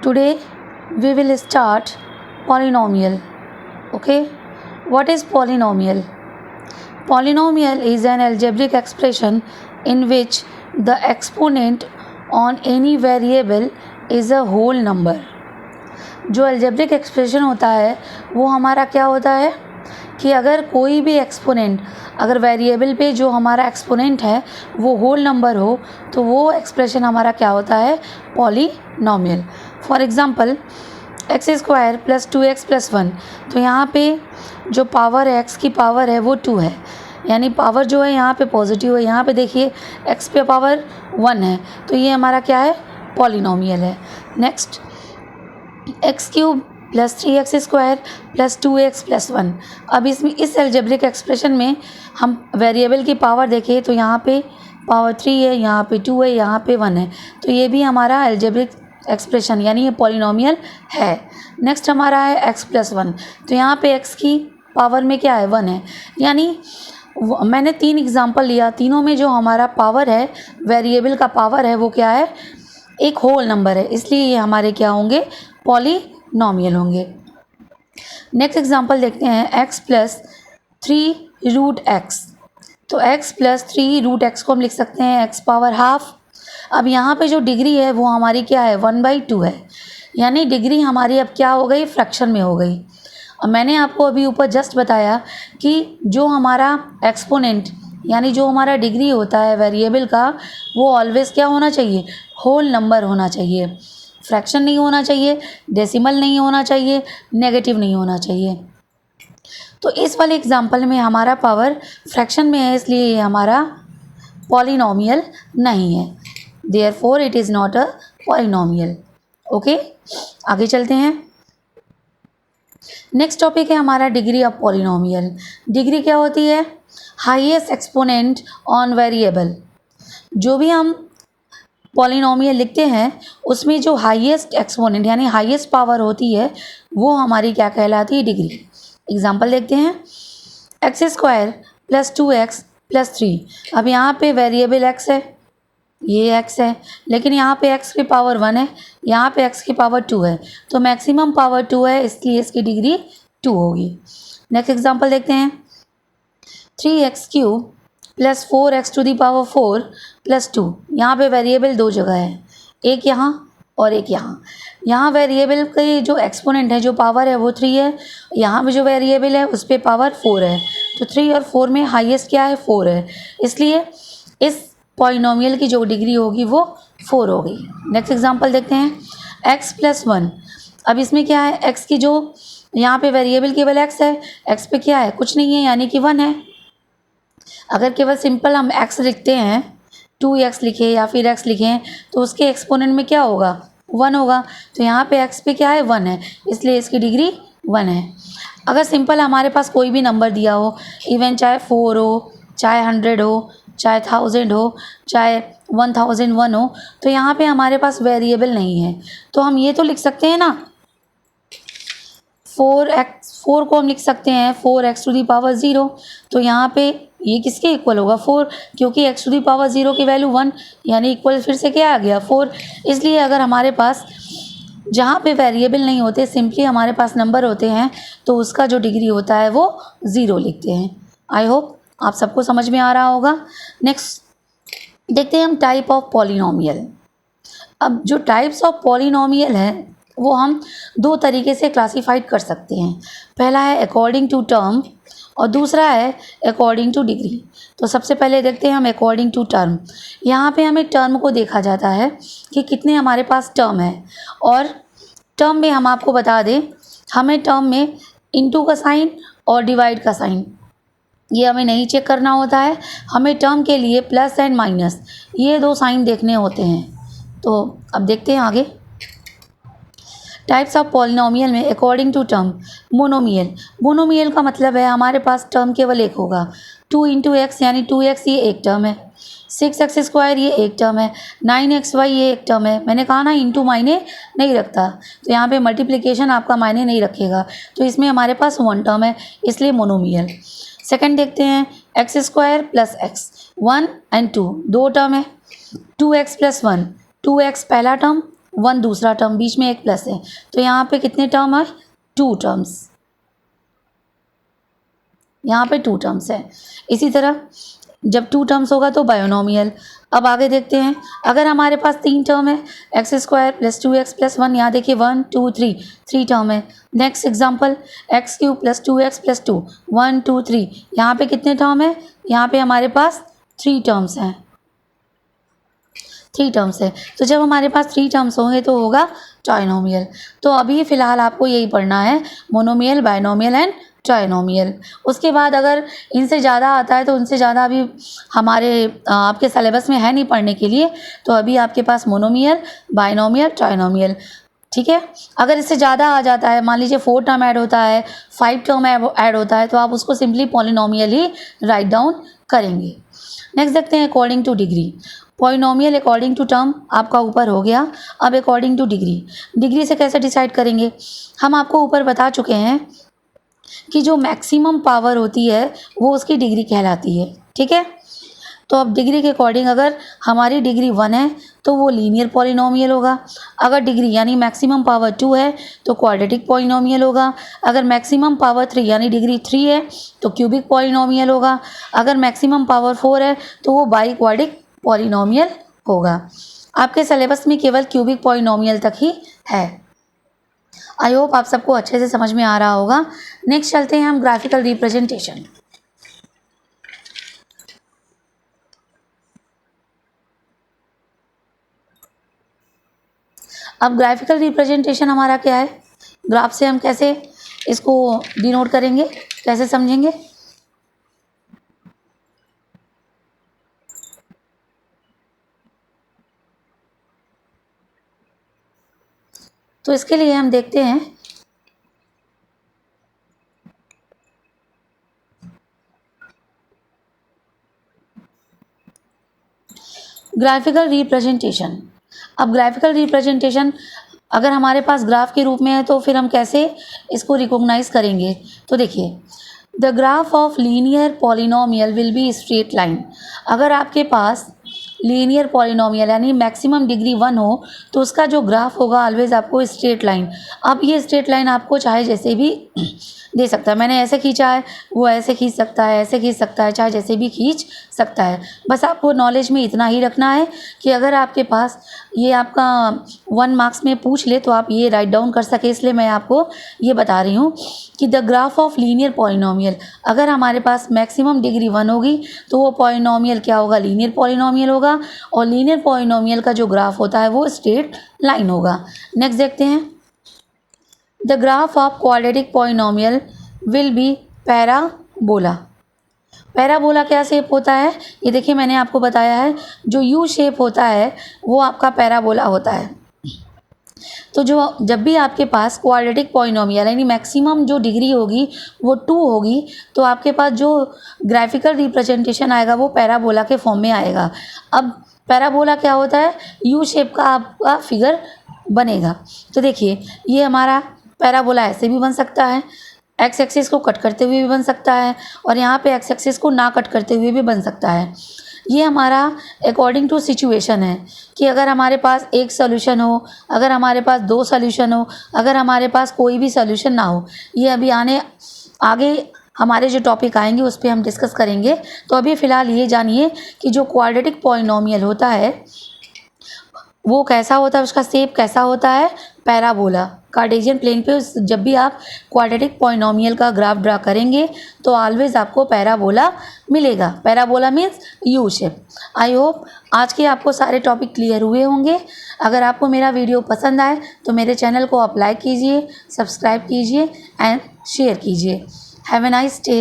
Today we will start polynomial. Okay, what is polynomial? Polynomial is an algebraic expression in which the exponent on any variable is a whole number. जो algebraic expression होता है वो हमारा क्या होता है कि अगर कोई भी एक्सपोनेंट, अगर वेरिएबल पे जो हमारा एक्सपोनेंट है वो होल नंबर हो तो वो एक्सप्रेशन हमारा क्या होता है, polynomial. For example x square plus 2x plus 1. तो यहाँ पे जो पावर है, एक्स की पावर है वो 2 है, यानी पावर जो है यहाँ पे पॉजिटिव है. यहाँ पे देखिए एक्स पे पावर 1 है, तो ये हमारा क्या है, पॉलीनॉमियल है. Next x cube plus 3x square plus 2x plus 1. अब इसमें इस अलजेब्रिक एक्सप्रेशन में हम वेरिएबल की पावर देखें तो यहाँ पे पावर 3 है, यहाँ पे 2 है, यहाँ पे 1 है, तो ये भी हमारा अलजेब्रिक एक्सप्रेशन यानी ये पॉलीनॉमियल है. नेक्स्ट हमारा है x प्लस 1. तो यहाँ पे x की पावर में क्या है, 1 है. यानी मैंने 3 एग्जांपल लिया, तीनों में जो हमारा पावर है, वेरिएबल का पावर है, वो क्या है, एक होल नंबर है, इसलिए ये हमारे क्या होंगे, पॉलीनॉमियल होंगे. नेक्स्ट एग्जांपल देखते हैं x प्लस 3 रूट x. तो x प्लस 3 रूट x को हम लिख सकते हैं x पावर हाफ. अब यहाँ पे जो डिग्री है वो हमारी क्या है, 1/2 है, यानी डिग्री हमारी अब क्या हो गई, फ्रैक्शन में हो गई. अब मैंने आपको अभी ऊपर जस्ट बताया कि जो हमारा एक्सपोनेंट यानी जो हमारा डिग्री होता है वेरिएबल का, वो ऑलवेज क्या होना चाहिए, होल नंबर होना चाहिए, फ्रैक्शन नहीं होना चाहिए, डेसिमल नहीं होना चाहिए, नेगेटिव नहीं होना चाहिए. तो इस वाले एग्जांपल में हमारा पावर फ्रैक्शन में है, इसलिए ये हमारा पॉलीनॉमियल नहीं है. Therefore it is not a polynomial. Okay, आगे चलते हैं. नेक्स्ट टॉपिक है हमारा डिग्री ऑफ पॉलीनॉमियल. डिग्री क्या होती है, हाईएस्ट एक्सपोनेंट ऑन वेरिएबल. जो भी हम पॉलीनॉमियल लिखते हैं उसमें जो हाईएस्ट एक्सपोनेंट यानी हाईएस्ट पावर होती है वो हमारी क्या कहलाती है, डिग्री. एग्जांपल देखते हैं x square plus 2x plus 3. अब यहाँ पे वेरिएबल x है, ये x है, लेकिन यहाँ पे x की पावर 1 है, यहाँ पे x की पावर 2 है, तो मैक्सिमम पावर 2 है, इसलिए इसकी डिग्री 2 होगी. नेक्स्ट एग्जांपल देखते हैं 3x cube plus 4x to the power 4 plus 2. यहाँ पे वेरिएबल 2 जगह है, एक यहाँ और एक यहाँ. यहाँ वेरिएबल के जो एक्सपोनेंट है, जो पावर है वो 3 है, यहाँ पे जो वेरिएबल है उस पर पावर 4 है, तो 3 और 4 में हाईएस्ट क्या है, 4 है, इसलिए इस पॉलीनॉमियल की जो डिग्री होगी वो 4 होगी. नेक्स्ट एग्जांपल देखते हैं x प्लस 1. अब इसमें क्या है, x की जो यहाँ पे वेरिएबल केवल x है, x पे क्या है, कुछ नहीं है, यानी कि 1 है. अगर केवल सिंपल हम x लिखते हैं, 2x लिखें या फिर x लिखें, तो उसके एक्सपोनेंट में क्या होगा, 1 होगा. तो यहाँ पे x पे क्या है, 1 है, इसलिए इसकी डिग्री 1 है. अगर सिंपल हमारे पास कोई भी नंबर दिया हो, इवन चाहे 4 हो, चाहे 100 हो, चाहे 1000 हो, चाहे 1001 हो, तो यहाँ पे हमारे पास वेरिएबल नहीं है, तो हम ये तो लिख सकते हैं ना, 4 को हम लिख सकते हैं 4x टू दी पावर 0. तो यहाँ पे ये किसके इक्वल होगा, 4, क्योंकि x टू दी पावर 0 की वैल्यू 1, यानी इक्वल फिर से क्या आ गया, 4. इसलिए अगर हमारे पास जहाँ पे वेरिएबल नहीं होते, सिंपली हमारे पास नंबर होते हैं, तो उसका जो डिग्री होता है वो 0 लिखते हैं. आई होप आप सबको समझ में आ रहा होगा. नेक्स्ट देखते हैं हम टाइप ऑफ पॉलीनॉमियल. अब जो टाइप्स ऑफ पॉलीनॉमियल है वो हम 2 तरीके से क्लासीफाइड कर सकते हैं. पहला है अकॉर्डिंग टू टर्म और दूसरा है अकॉर्डिंग टू डिग्री. तो सबसे पहले देखते हैं हम अकॉर्डिंग टू टर्म. यहाँ पे हमें टर्म को देखा जाता है कि कितने हमारे पास टर्म है, और टर्म में हम आपको बता दें, हमें टर्म में इनटू का साइन और डिवाइड का साइन ये हमें नहीं चेक करना होता है. हमें टर्म के लिए प्लस एंड माइनस ये 2 साइन देखने होते हैं. तो अब देखते हैं आगे. टाइप्स ऑफ पॉलिनॉमियल में according to term, monomial. Monomial का मतलब है हमारे पास टर्म केवल एक होगा. 2 इंटू एक्स यानी 2x ये एक टर्म है, 6x स्क्वायर ये एक टर्म है, 9xy ये एक टर्म है. मैंने कहा ना इंटू मायने नहीं रखता, तो यहाँ पे मल्टीप्लिकेशन आपका मायने नहीं रखेगा, तो इसमें हमारे पास 1 टर्म है, इसलिए मोनोमियल. सेकंड देखते हैं x square plus x, 1 and 2 2 term है. 2x प्लस 1, 2x पहला टर्म, 1 दूसरा टर्म, बीच में एक प्लस है, तो यहाँ पे कितने टर्म है? 2 टर्म्स, यहाँ पे 2 टर्म्स है। इसी तरह जब 2 टर्म्स होगा तो बायोनोमियल। अब आगे देखते हैं, अगर हमारे पास 3 टर्म है, x square plus 2x plus 1, यहाँ देखिए 1 2 3 टर्म है। Next example, x cube plus 2x plus 2, 1 2 3, यहाँ पे कितने टर्म है? यहाँ पे हमारे पास 3 टर्म्स हैं, 3 टर्म्स है। तो जब हमारे पास 3 टर्म्स होंगे तो होगा ट्राइनोमियल। तो अभी फ़िलहाल आपको यही पढ़ना है, मोनोमियल, बाइनोमियल एंड ट्राइनोमियल। उसके बाद अगर इनसे ज़्यादा आता है तो उनसे ज़्यादा अभी हमारे आपके सिलेबस में है नहीं पढ़ने के लिए, तो अभी आपके पास मोनोमियल, बाइनोमियल, ट्राइनोमियल, ठीक है। अगर इससे ज़्यादा आ जाता है, मान लीजिए 4 टर्म ऐड होता है, 5 टर्म ऐड होता है, तो आप उसको सिंपली पॉलिनोमियल ही राइट डाउन करेंगे। नेक्स्ट देखते हैं according to degree. Polynomial according to term आपका ऊपर हो गया। अब अकॉर्डिंग टू डिग्री, डिग्री से कैसे डिसाइड करेंगे? हम आपको ऊपर बता चुके हैं कि जो मैक्सिमम पावर होती है वो उसकी डिग्री कहलाती है, ठीक है। तो अब डिग्री के अकॉर्डिंग अगर हमारी डिग्री 1 है तो वो लीनियर पॉलिनोमियल होगा। अगर डिग्री यानी मैक्सिमम पावर 2 है तो क्वाड्रेटिक पॉलिनोमियल होगा। अगर मैक्सिमम पावर 3 यानी डिग्री 3 है तो क्यूबिक पॉलिनोमियल होगा। अगर मैक्सिमम पावर 4 है तो वो बाई क्वाड्रिक पॉलिनोमियल होगा। आपके सिलेबस में केवल क्यूबिक पॉलिनोमियल तक ही है। आई होप आप सबको अच्छे से समझ में आ रहा होगा। नेक्स्ट चलते हैं हम ग्राफिकल रिप्रेजेंटेशन। अब ग्राफिकल रिप्रेजेंटेशन हमारा क्या है? ग्राफ से हम कैसे इसको डिनोट करेंगे, कैसे समझेंगे? तो इसके लिए हम देखते हैं ग्राफिकल रिप्रेजेंटेशन। अब ग्राफिकल रिप्रेजेंटेशन अगर हमारे पास ग्राफ के रूप में है तो फिर हम कैसे इसको रिकॉग्नाइज करेंगे? तो देखिए, the graph of linear polynomial will be straight line. अगर आपके पास लीनियर पॉलिनोमियल यानी मैक्सिमम डिग्री 1 हो तो उसका जो ग्राफ होगा ऑलवेज आपको स्ट्रेट लाइन। अब ये स्ट्रेट लाइन आपको चाहे जैसे भी दे सकता है, मैंने ऐसे खींचा है, वो ऐसे खींच सकता है, ऐसे खींच सकता है, चाहे जैसे भी खींच सकता है। बस आपको नॉलेज में इतना ही रखना है कि अगर आपके पास ये आपका 1 मार्क्स में पूछ ले तो आप ये राइट डाउन कर सके, इसलिए मैं आपको ये बता रही हूँ कि the graph of linear polynomial, अगर हमारे पास मैक्सिमम डिग्री 1 होगी तो वो पॉलिनोमियल क्या होगा? लीनियर पॉलिनोमियल होगा। और लीनियर पॉलिनोमियल का जो ग्राफ होता है वो स्ट्रेट लाइन होगा। नेक्स्ट देखते हैं, the graph of quadratic polynomial will be parabola. Parabola क्या शेप होता है? ये देखिए मैंने आपको बताया है, जो यू शेप होता है वो आपका पैराबोला होता है। तो जब भी आपके पास क्वाड्रेटिक पॉलिनोमियल यानी मैक्सिमम जो डिग्री होगी वो 2 होगी तो आपके पास जो ग्राफिकल रिप्रेजेंटेशन आएगा वो पैराबोला के फॉर्म में आएगा। अब पैराबोला क्या होता है? यू शेप का आपका फिगर बनेगा। तो देखिए, ये हमारा पैराबोला ऐसे भी बन सकता है, एक्स एक्सिस को कट करते हुए भी बन सकता है, और यहाँ पे एक्स एक्सिस को ना कट करते हुए भी बन सकता है। ये हमारा अकॉर्डिंग टू सिचुएशन है कि अगर हमारे पास एक सोल्यूशन हो, अगर हमारे पास 2 सोल्यूशन हो, अगर हमारे पास कोई भी सोल्यूशन ना हो। ये अभी आगे हमारे जो टॉपिक आएंगे उस पर हम डिस्कस करेंगे। तो अभी फ़िलहाल ये जानिए कि जो क्वाड्रेटिक पॉलिनोमियल होता है वो कैसा होता है, उसका शेप कैसा होता है? पैराबोला। कार्टेशियन प्लेन पे जब भी आप क्वाड्रेटिक पॉलिनोमियल का ग्राफ ड्रा करेंगे तो ऑलवेज आपको पैराबोला मिलेगा। Parabola means U shape. I hope आज के आपको सारे टॉपिक क्लियर हुए होंगे। अगर आपको मेरा वीडियो पसंद आए तो मेरे चैनल को आप लाइक कीजिए, सब्सक्राइब कीजिए एंड शेयर कीजिए। Have a nice day.